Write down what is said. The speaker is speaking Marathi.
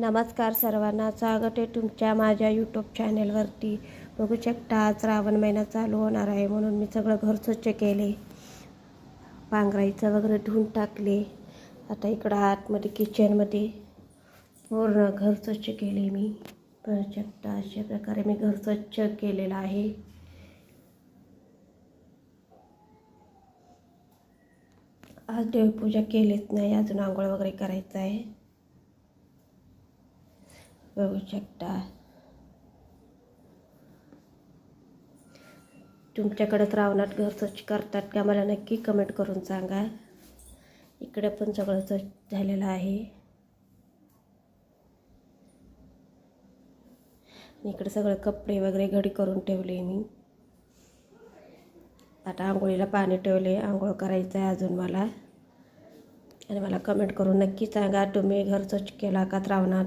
नमस्कार सर्वांना, स्वागत आहे तुमच्या माझ्या यूट्यूब चॅनेलवरती. बघू शकता आज श्रावण महिना चालू होणार आहे म्हणून मी सगळं घर स्वच्छ केले, पांघरायचं वगैरे धुवून टाकले. आता इकडं आतमध्ये किचनमध्ये पूर्ण घर स्वच्छ केले मी. बघू शकता अशा प्रकारे मी घर स्वच्छ केलेलं आहे. आज देवपूजा केलीच नाही, अजून आंघोळ वगैरे करायचं आहे. बघू शकता. तुमच्याकडे श्रावणात घर स्वच्छ करतात का मला नक्की कमेंट करून सांगा. इकडे पण सगळं स्वच्छ झालेलं आहे. इकडे सगळे कपडे वगैरे घडी करून ठेवले मी. आता आंघोळीला पाणी ठेवले, आंघोळ करायचं आहे अजून मला. आणि मला कमेंट करून नक्की सांगा तुम्ही घर स्वच्छ केला का श्रावणात.